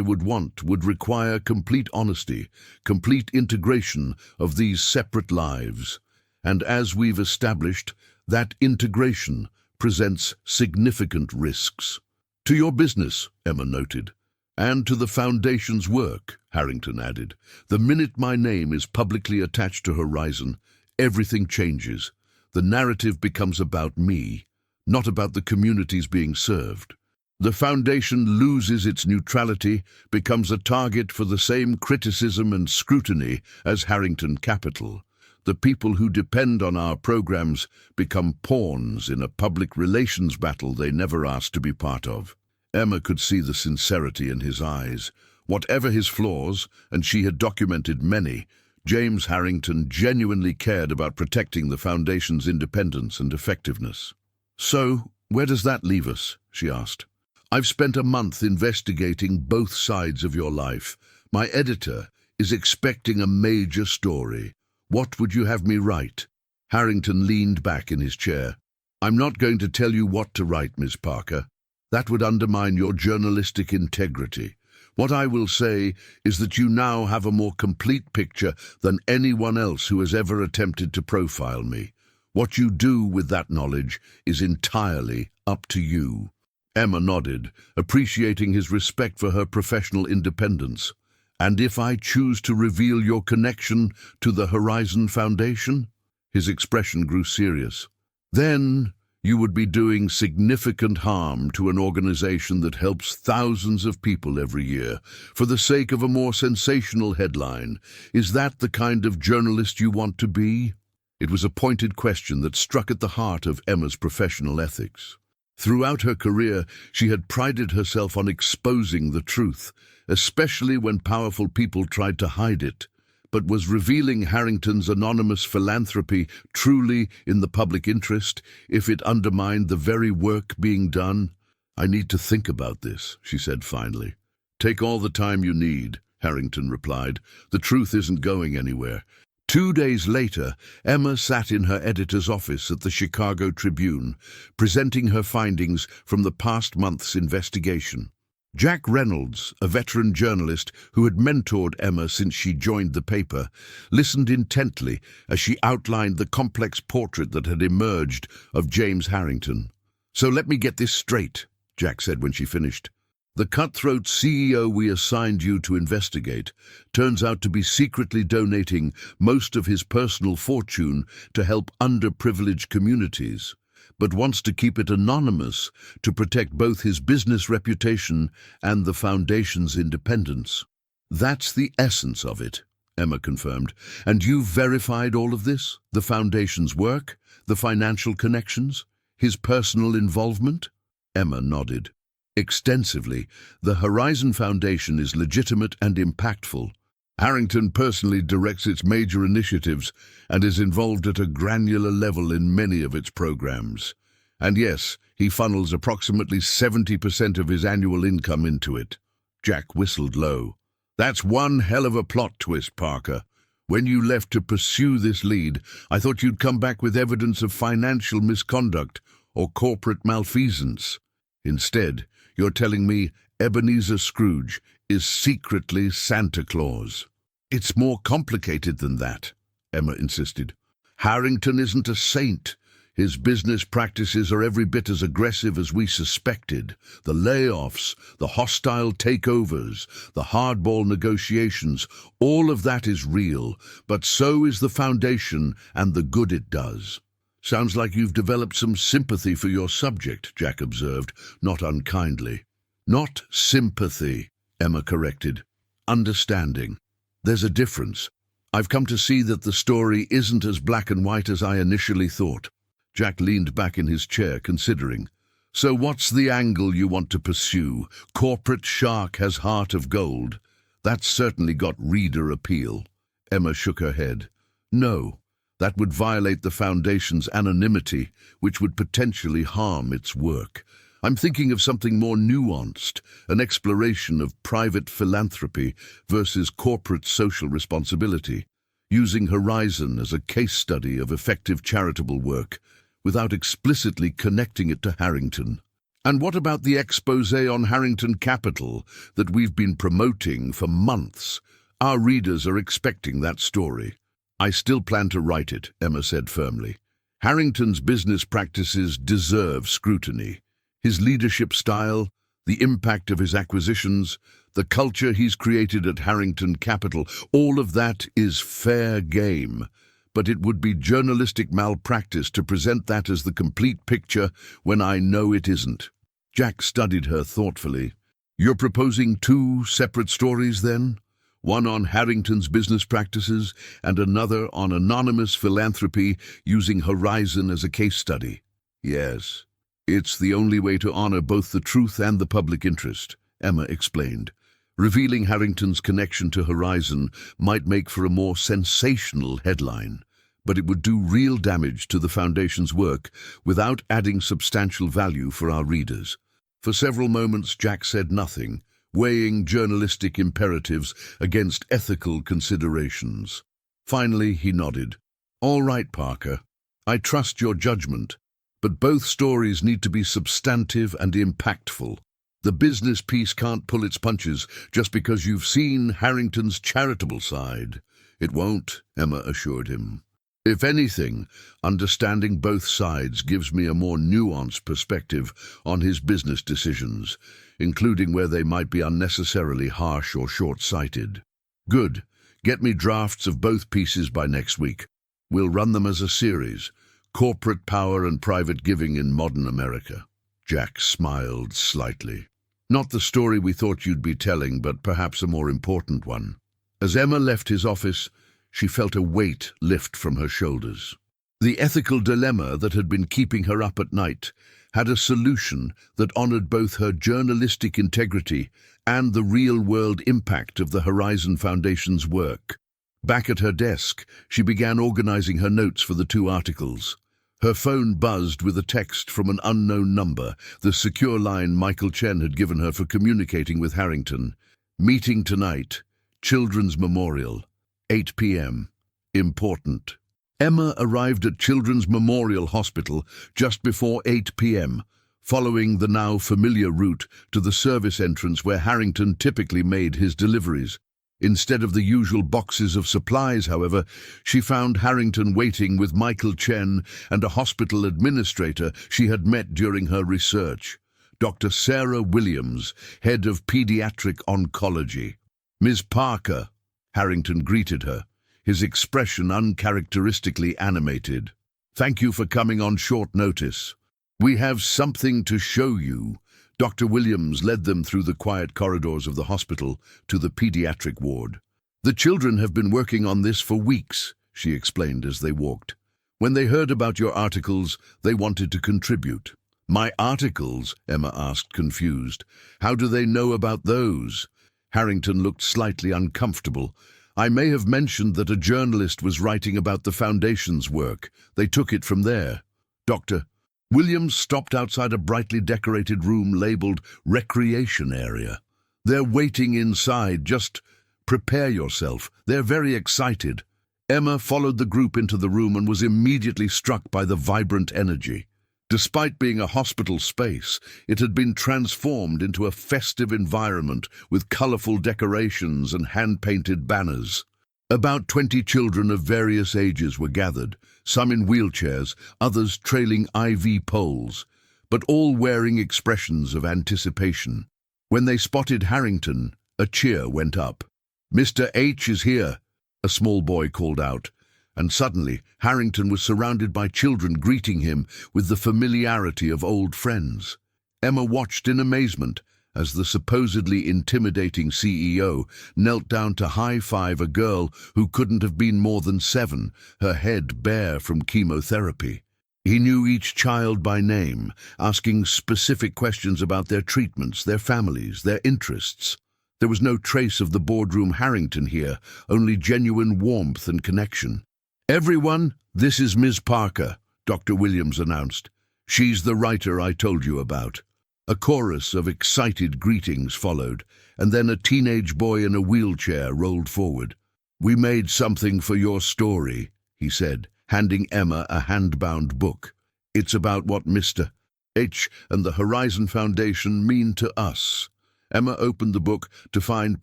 would want would require complete honesty, complete integration of these separate lives. And as we've established, that integration presents significant risks. To your business, Emma noted, and to the Foundation's work, Harrington added. The minute my name is publicly attached to Horizon, everything changes. The narrative becomes about me, not about the communities being served. The Foundation loses its neutrality, becomes a target for the same criticism and scrutiny as Harrington Capital. The people who depend on our programs become pawns in a public relations battle they never asked to be part of. Emma could see the sincerity in his eyes. Whatever his flaws, and she had documented many, James Harrington genuinely cared about protecting the Foundation's independence and effectiveness. So, where does that leave us? She asked. I've spent a month investigating both sides of your life. My editor is expecting a major story. What would you have me write? Harrington leaned back in his chair. I'm not going to tell you what to write, Miss Parker. That would undermine your journalistic integrity. What I will say is that you now have a more complete picture than anyone else who has ever attempted to profile me. What you do with that knowledge is entirely up to you. Emma nodded, appreciating his respect for her professional independence. And if I choose to reveal your connection to the Horizon Foundation? His expression grew serious. Then you would be doing significant harm to an organization that helps thousands of people every year for the sake of a more sensational headline. Is that the kind of journalist you want to be? It was a pointed question that struck at the heart of Emma's professional ethics. Throughout her career, she had prided herself on exposing the truth, especially when powerful people tried to hide it. But was revealing Harrington's anonymous philanthropy truly in the public interest if it undermined the very work being done? I need to think about this, she said finally. Take all the time you need, Harrington replied. The truth isn't going anywhere. 2 days later, Emma sat in her editor's office at the Chicago Tribune, presenting her findings from the past month's investigation. Jack Reynolds, a veteran journalist who had mentored Emma since she joined the paper, listened intently as she outlined the complex portrait that had emerged of James Harrington. "So let me get this straight," Jack said when she finished. "The cutthroat CEO we assigned you to investigate turns out to be secretly donating most of his personal fortune to help underprivileged communities, but wants to keep it anonymous to protect both his business reputation and the Foundation's independence." "That's the essence of it," Emma confirmed. "And you've verified all of this? The Foundation's work, the financial connections, his personal involvement?" Emma nodded. "Extensively. The Horizon Foundation is legitimate and impactful. Harrington personally directs its major initiatives and is involved at a granular level in many of its programs. And yes, he funnels approximately 70% of his annual income into it." Jack whistled low. "That's one hell of a plot twist, Parker. When you left to pursue this lead, I thought you'd come back with evidence of financial misconduct or corporate malfeasance. Instead, you're telling me Ebenezer Scrooge is secretly Santa Claus." "It's more complicated than that," Emma insisted. "Harrington isn't a saint. His business practices are every bit as aggressive as we suspected. The layoffs, the hostile takeovers, the hardball negotiations, all of that is real, but so is the Foundation and the good it does." "Sounds like you've developed some sympathy for your subject," Jack observed, not unkindly. "Not sympathy," Emma corrected. "Understanding. There's a difference. I've come to see that the story isn't as black and white as I initially thought." Jack leaned back in his chair, considering. "So what's the angle you want to pursue? Corporate shark has heart of gold? That's certainly got reader appeal." Emma shook her head. "No. That would violate the Foundation's anonymity, which would potentially harm its work. I'm thinking of something more nuanced, an exploration of private philanthropy versus corporate social responsibility, using Horizon as a case study of effective charitable work, without explicitly connecting it to Harrington." "And what about the exposé on Harrington Capital that we've been promoting for months? Our readers are expecting that story." "I still plan to write it," Emma said firmly. "Harrington's business practices deserve scrutiny. His leadership style, the impact of his acquisitions, the culture he's created at Harrington Capital, all of that is fair game. But it would be journalistic malpractice to present that as the complete picture when I know it isn't." Jack studied her thoughtfully. "You're proposing two separate stories, then? One on Harrington's business practices and another on anonymous philanthropy using Horizon as a case study?" "Yes. It's the only way to honor both the truth and the public interest," Emma explained. "Revealing Harrington's connection to Horizon might make for a more sensational headline, but it would do real damage to the Foundation's work without adding substantial value for our readers." For several moments Jack said nothing, weighing journalistic imperatives against ethical considerations. Finally, he nodded. "All right, Parker. I trust your judgment, but both stories need to be substantive and impactful. The business piece can't pull its punches just because you've seen Harrington's charitable side." "It won't," Emma assured him. "If anything, understanding both sides gives me a more nuanced perspective on his business decisions, including where they might be unnecessarily harsh or short-sighted." "Good. Get me drafts of both pieces by next week. We'll run them as a series, Corporate Power and Private Giving in Modern America." Jack smiled slightly. "Not the story we thought you'd be telling, but perhaps a more important one." As Emma left his office, she felt a weight lift from her shoulders. The ethical dilemma that had been keeping her up at night had a solution that honored both her journalistic integrity and the real-world impact of the Horizon Foundation's work. Back at her desk, she began organizing her notes for the two articles. Her phone buzzed with a text from an unknown number, the secure line Michael Chen had given her for communicating with Harrington. "Meeting tonight. Children's Memorial. 8 p.m. Important." Emma arrived at Children's Memorial Hospital just before 8 p.m., following the now familiar route to the service entrance where Harrington typically made his deliveries. Instead of the usual boxes of supplies, however, she found Harrington waiting with Michael Chen and a hospital administrator she had met during her research, Dr. Sarah Williams, head of pediatric oncology. "Ms. Parker," Harrington greeted her, his expression uncharacteristically animated. "Thank you for coming on short notice. We have something to show you." Dr. Williams led them through the quiet corridors of the hospital to the pediatric ward. "The children have been working on this for weeks," she explained as they walked. "When they heard about your articles, they wanted to contribute." "My articles?" Emma asked, confused. "How do they know about those?" Harrington looked slightly uncomfortable. "I may have mentioned that a journalist was writing about the Foundation's work. They took it from there." Dr. Williams stopped outside a brightly decorated room labeled Recreation Area. "They're waiting inside. Just prepare yourself. They're very excited." Emma followed the group into the room and was immediately struck by the vibrant energy. Despite being a hospital space, it had been transformed into a festive environment with colorful decorations and hand-painted banners. About 20 children of various ages were gathered, some in wheelchairs, others trailing IV poles, but all wearing expressions of anticipation. When they spotted Harrington, a cheer went up. "Mr. H is here," a small boy called out, and suddenly Harrington was surrounded by children greeting him with the familiarity of old friends. Emma watched in amazement as the supposedly intimidating CEO knelt down to high-five a girl who couldn't have been more than 7, her head bare from chemotherapy. He knew each child by name, asking specific questions about their treatments, their families, their interests. There was no trace of the boardroom Harrington here, only genuine warmth and connection. "Everyone, this is Ms. Parker," Dr. Williams announced. "She's the writer I told you about." A chorus of excited greetings followed, and then a teenage boy in a wheelchair rolled forward. "We made something for your story," he said, handing Emma a hand-bound book. "It's about what Mr. H and the Horizon Foundation mean to us." Emma opened the book to find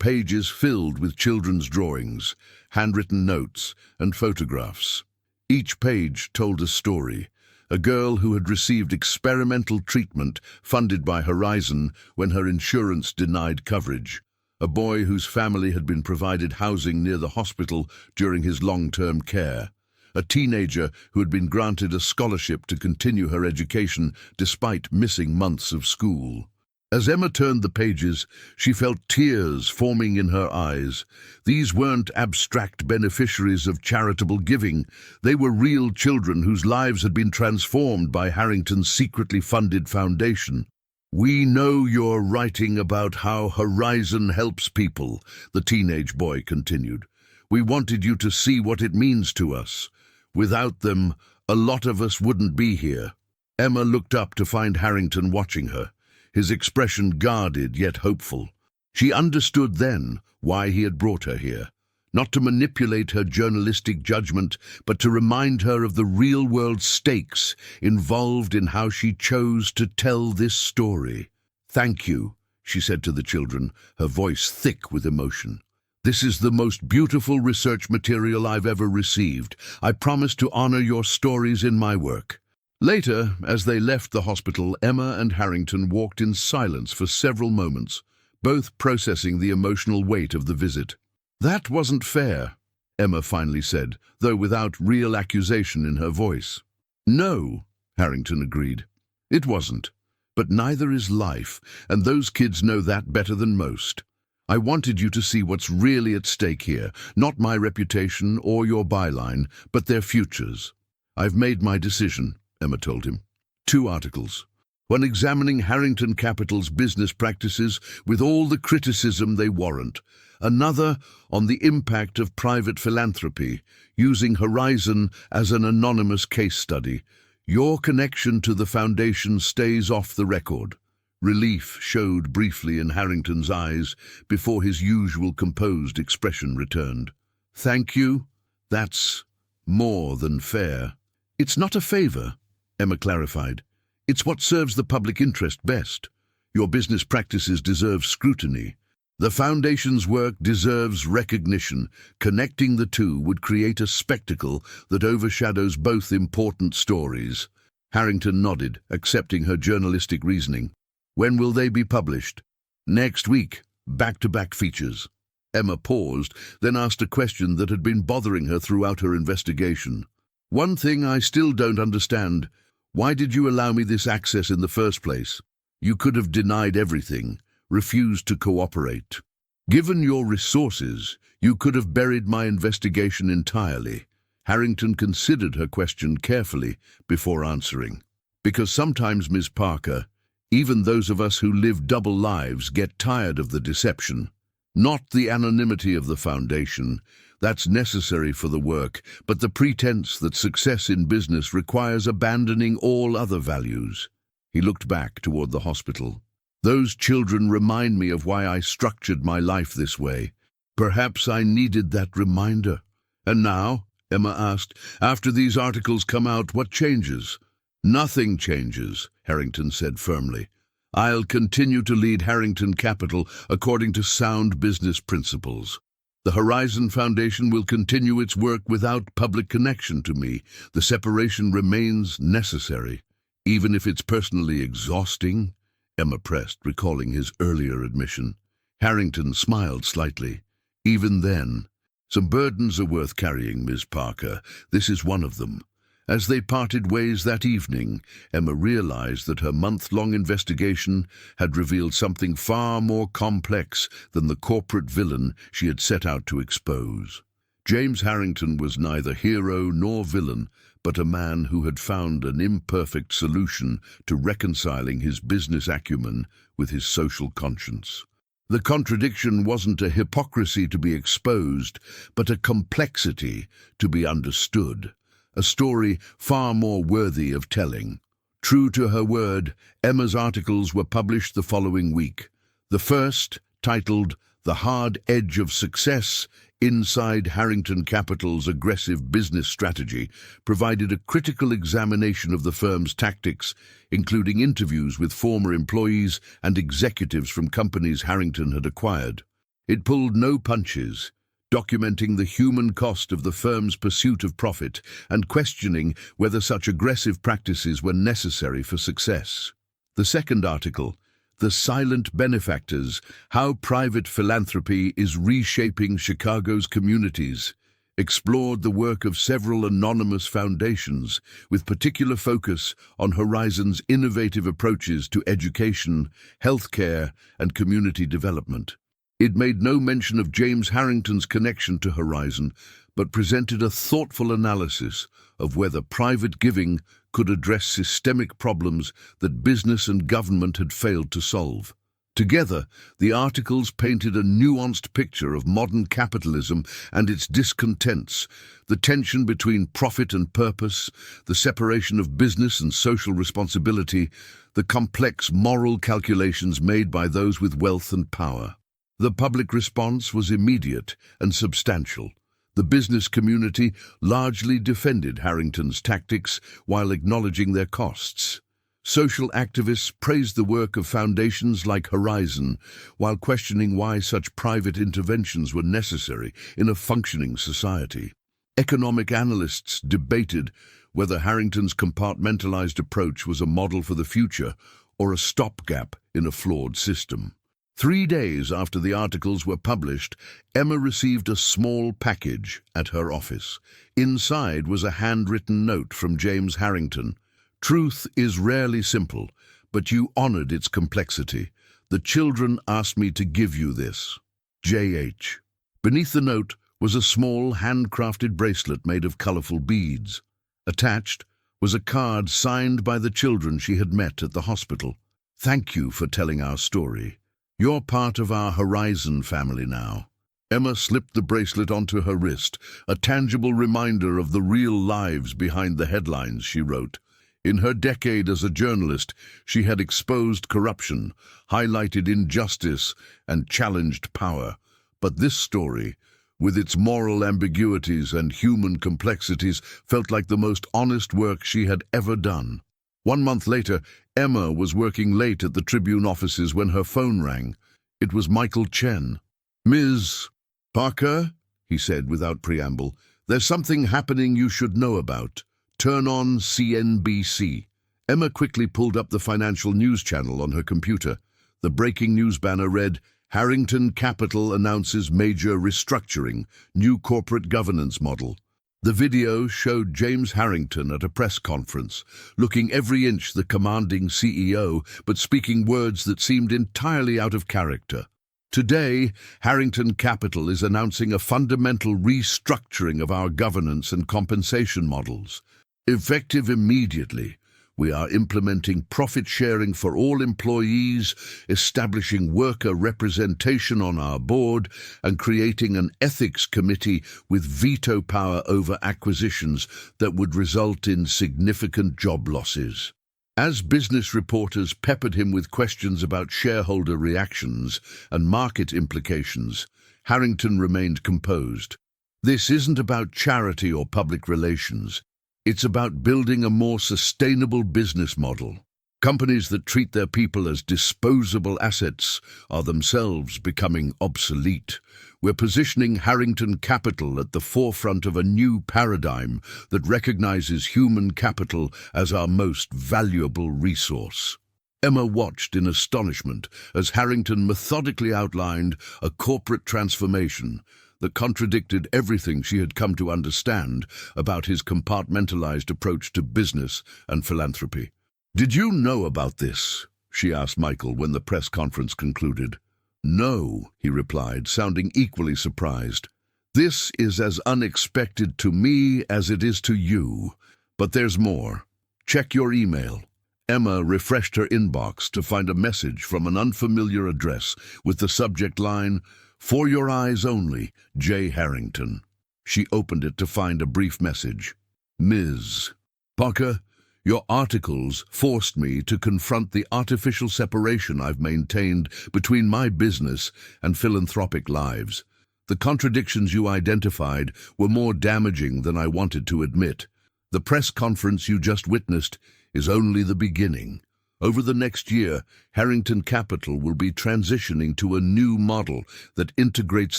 pages filled with children's drawings, handwritten notes, and photographs. Each page told a story. A girl who had received experimental treatment funded by Horizon when her insurance denied coverage. A boy whose family had been provided housing near the hospital during his long-term care. A teenager who had been granted a scholarship to continue her education despite missing months of school. As Emma turned the pages, she felt tears forming in her eyes. These weren't abstract beneficiaries of charitable giving. They were real children whose lives had been transformed by Harrington's secretly funded foundation. "We know you're writing about how Horizon helps people," the teenage boy continued. "We wanted you to see what it means to us. Without them, a lot of us wouldn't be here." Emma looked up to find Harrington watching her, his expression guarded yet hopeful. She understood then why he had brought her here, not to manipulate her journalistic judgment, but to remind her of the real-world stakes involved in how she chose to tell this story. "Thank you," she said to the children, her voice thick with emotion. "This is the most beautiful research material I've ever received. I promise to honor your stories in my work." Later, as they left the hospital, Emma and Harrington walked in silence for several moments, both processing the emotional weight of the visit. "That wasn't fair," Emma finally said, though without real accusation in her voice. "No," Harrington agreed. "It wasn't. But neither is life, and those kids know that better than most. I wanted you to see what's really at stake here, not my reputation or your byline, but their futures." "I've made my decision," Emma told him. 2 articles. One examining Harrington Capital's business practices with all the criticism they warrant. Another on the impact of private philanthropy, using Horizon as an anonymous case study. Your connection to the foundation stays off the record. Relief showed briefly in Harrington's eyes before his usual composed expression returned. "Thank you. That's more than fair." "It's not a favor," Emma clarified. It's what serves the public interest best. Your business practices deserve scrutiny. The Foundation's work deserves recognition. Connecting the two would create a spectacle that overshadows both important stories. Harrington nodded, accepting her journalistic reasoning. When will they be published? Next week. Back-to-back features. Emma paused, then asked a question that had been bothering her throughout her investigation. One thing I still don't understand. Why did you allow me this access in the first place? You could have denied everything, refused to cooperate. Given your resources, you could have buried my investigation entirely. Harrington considered her question carefully before answering. Because sometimes, Ms. Parker, even those of us who live double lives get tired of the deception. Not the anonymity of the Foundation. That's necessary for the work, but the pretense that success in business requires abandoning all other values. He looked back toward the hospital. Those children remind me of why I structured my life this way. Perhaps I needed that reminder. And now, Emma asked, after these articles come out, what changes? Nothing changes, Harrington said firmly. I'll continue to lead Harrington Capital according to sound business principles. The Horizon Foundation will continue its work without public connection to me. The separation remains necessary, even if it's personally exhausting, Emma pressed, recalling his earlier admission. Harrington smiled slightly. Even then, some burdens are worth carrying, Ms. Parker. This is one of them. As they parted ways that evening, Emma realized that her month-long investigation had revealed something far more complex than the corporate villain she had set out to expose. James Harrington was neither hero nor villain, but a man who had found an imperfect solution to reconciling his business acumen with his social conscience. The contradiction wasn't a hypocrisy to be exposed, but a complexity to be understood. A story far more worthy of telling. True to her word, Emma's articles were published the following week. The first, titled The Hard Edge of Success, Inside Harrington Capital's Aggressive Business Strategy, provided a critical examination of the firm's tactics, including interviews with former employees and executives from companies Harrington had acquired. It pulled no punches, documenting the human cost of the firm's pursuit of profit and questioning whether such aggressive practices were necessary for success. The second article, The Silent Benefactors, How Private Philanthropy is Reshaping Chicago's Communities, explored the work of several anonymous foundations, with particular focus on Horizon's innovative approaches to education, healthcare, and community development. It made no mention of James Harrington's connection to Horizon, but presented a thoughtful analysis of whether private giving could address systemic problems that business and government had failed to solve. Together, the articles painted a nuanced picture of modern capitalism and its discontents, the tension between profit and purpose, the separation of business and social responsibility, the complex moral calculations made by those with wealth and power. The public response was immediate and substantial. The business community largely defended Harrington's tactics while acknowledging their costs. Social activists praised the work of foundations like Horizon, while questioning why such private interventions were necessary in a functioning society. Economic analysts debated whether Harrington's compartmentalized approach was a model for the future or a stopgap in a flawed system. 3 days after the articles were published, Emma received a small package at her office. Inside was a handwritten note from James Harrington. Truth is rarely simple, but you honored its complexity. The children asked me to give you this. J.H. Beneath the note was a small handcrafted bracelet made of colorful beads. Attached was a card signed by the children she had met at the hospital. Thank you for telling our story. You're part of our Horizon family now. Emma slipped the bracelet onto her wrist, a tangible reminder of the real lives behind the headlines she wrote. In her decade as a journalist, she had exposed corruption, highlighted injustice, and challenged power. But this story, with its moral ambiguities and human complexities, felt like the most honest work she had ever done. 1 month later, Emma was working late at the Tribune offices when her phone rang. It was Michael Chen. "Ms. Parker," he said without preamble, "there's something happening you should know about. Turn on CNBC." Emma quickly pulled up the financial news channel on her computer. The breaking news banner read, "Harrington Capital announces major restructuring, new corporate governance model." The video showed James Harrington at a press conference, looking every inch the commanding CEO, but speaking words that seemed entirely out of character. "Today, Harrington Capital is announcing a fundamental restructuring of our governance and compensation models. Effective immediately, we are implementing profit sharing for all employees, establishing worker representation on our board, and creating an ethics committee with veto power over acquisitions that would result in significant job losses." As business reporters peppered him with questions about shareholder reactions and market implications, Harrington remained composed. "This isn't about charity or public relations. It's about building a more sustainable business model. Companies that treat their people as disposable assets are themselves becoming obsolete. We're positioning Harrington Capital at the forefront of a new paradigm that recognizes human capital as our most valuable resource." Emma watched in astonishment as Harrington methodically outlined a corporate transformation that contradicted everything she had come to understand about his compartmentalized approach to business and philanthropy. "Did you know about this?" she asked Michael when the press conference concluded. "No," he replied, sounding equally surprised. "This is as unexpected to me as it is to you. But there's more. Check your email." Emma refreshed her inbox to find a message from an unfamiliar address with the subject line, "For your eyes only, J. Harrington." She opened it to find a brief message. "Ms. Parker, your articles forced me to confront the artificial separation I've maintained between my business and philanthropic lives. The contradictions you identified were more damaging than I wanted to admit. The press conference you just witnessed is only the beginning. Over the next year, Harrington Capital will be transitioning to a new model that integrates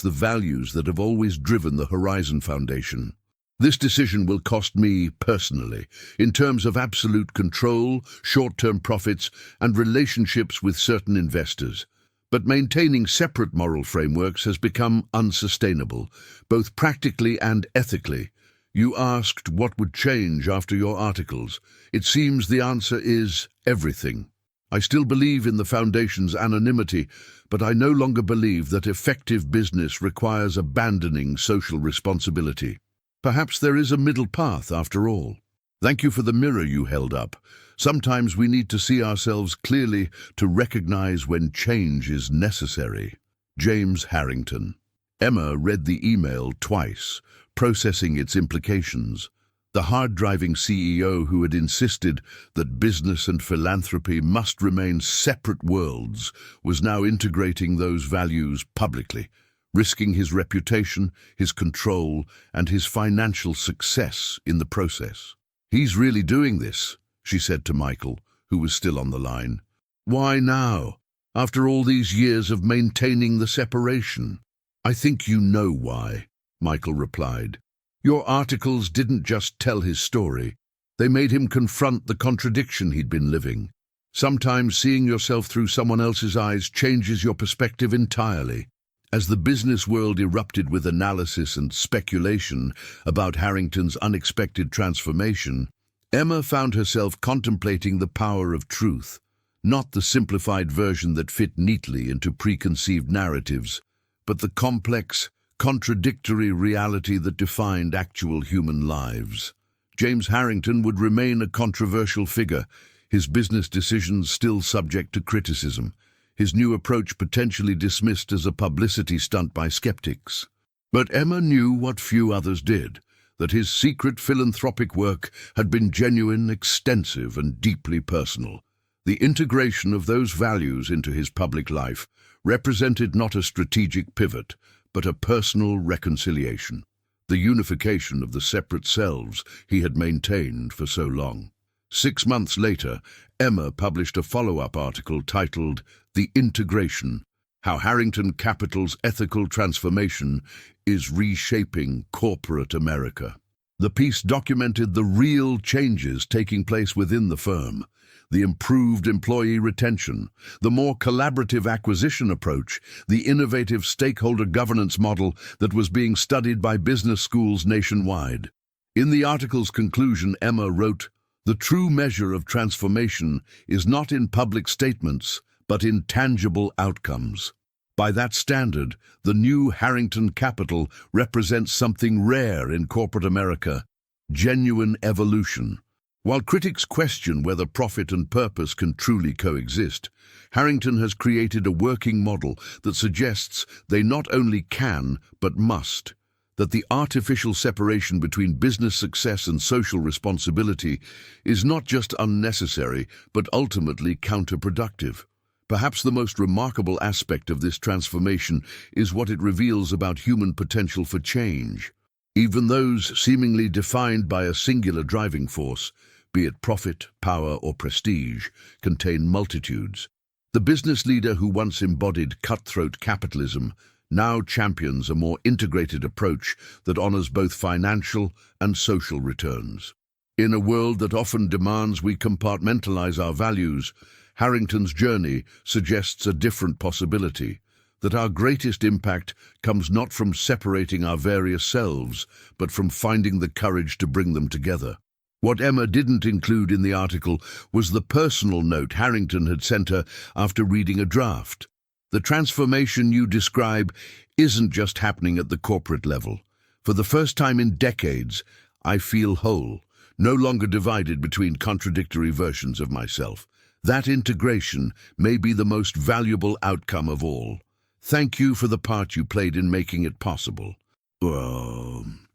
the values that have always driven the Horizon Foundation. This decision will cost me personally, in terms of absolute control, short-term profits, and relationships with certain investors. But maintaining separate moral frameworks has become unsustainable, both practically and ethically. You asked what would change after your articles. It seems the answer is everything. I still believe in the Foundation's anonymity, but I no longer believe that effective business requires abandoning social responsibility. Perhaps there is a middle path after all. Thank you for the mirror you held up. Sometimes we need to see ourselves clearly to recognize when change is necessary. James Harrington. Emma read the email twice, processing its implications. The hard-driving CEO who had insisted that business and philanthropy must remain separate worlds was now integrating those values publicly, risking his reputation, his control, and his financial success in the process. "He's really doing this," she said to Michael, who was still on the line. "Why now, after all these years of maintaining the separation?" "I think you know why," Michael replied. "Your articles didn't just tell his story. They made him confront the contradiction he'd been living. Sometimes seeing yourself through someone else's eyes changes your perspective entirely." As the business world erupted with analysis and speculation about Harrington's unexpected transformation, Emma found herself contemplating the power of truth, not the simplified version that fit neatly into preconceived narratives, but the complex, contradictory reality that defined actual human lives. James Harrington would remain a controversial figure, his business decisions still subject to criticism, his new approach potentially dismissed as a publicity stunt by skeptics. But Emma knew what few others did, that his secret philanthropic work had been genuine, extensive, and deeply personal. The integration of those values into his public life represented not a strategic pivot, but a personal reconciliation, the unification of the separate selves he had maintained for so long. 6 months later, Emma published a follow-up article titled The Integration: How Harrington Capital's Ethical Transformation is Reshaping Corporate America. The piece documented the real changes taking place within the firm, the improved employee retention, the more collaborative acquisition approach, the innovative stakeholder governance model that was being studied by business schools nationwide. In the article's conclusion, Emma wrote, "The true measure of transformation is not in public statements, but in tangible outcomes. By that standard, the new Harrington Capital represents something rare in corporate America: genuine evolution." While critics question whether profit and purpose can truly coexist, Harrington has created a working model that suggests they not only can, but must, that the artificial separation between business success and social responsibility is not just unnecessary, but ultimately counterproductive. Perhaps the most remarkable aspect of this transformation is what it reveals about human potential for change. Even those seemingly defined by a singular driving force, be it profit, power, or prestige, contain multitudes. The business leader who once embodied cutthroat capitalism now champions a more integrated approach that honors both financial and social returns. In a world that often demands we compartmentalize our values, Harrington's journey suggests a different possibility: that our greatest impact comes not from separating our various selves, but from finding the courage to bring them together. What Emma didn't include in the article was the personal note Harrington had sent her after reading a draft. "The transformation you describe isn't just happening at the corporate level. For the first time in decades, I feel whole, no longer divided between contradictory versions of myself. That integration may be the most valuable outcome of all. Thank you for the part you played in making it possible."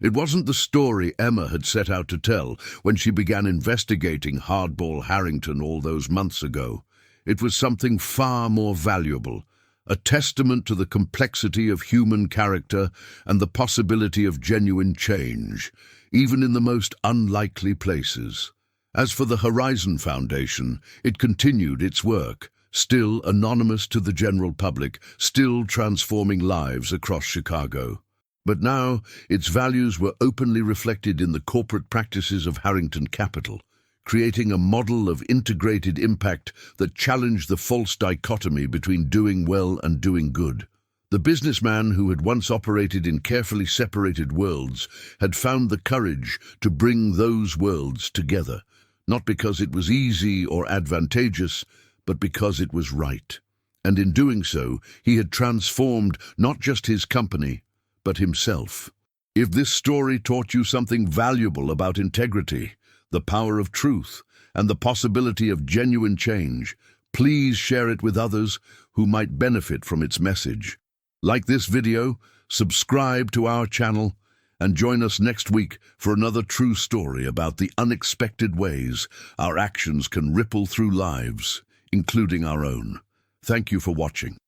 It wasn't the story Emma had set out to tell when she began investigating Hardball Harrington all those months ago. It was something far more valuable, a testament to the complexity of human character and the possibility of genuine change, even in the most unlikely places. As for the Horizon Foundation, it continued its work, still anonymous to the general public, still transforming lives across Chicago. But now, its values were openly reflected in the corporate practices of Harrington Capital, creating a model of integrated impact that challenged the false dichotomy between doing well and doing good. The businessman who had once operated in carefully separated worlds had found the courage to bring those worlds together, not because it was easy or advantageous, but because it was right. And in doing so, he had transformed not just his company, but himself. If this story taught you something valuable about integrity, the power of truth, and the possibility of genuine change, please share it with others who might benefit from its message. Like this video, subscribe to our channel, and join us next week for another true story about the unexpected ways our actions can ripple through lives, including our own. Thank you for watching.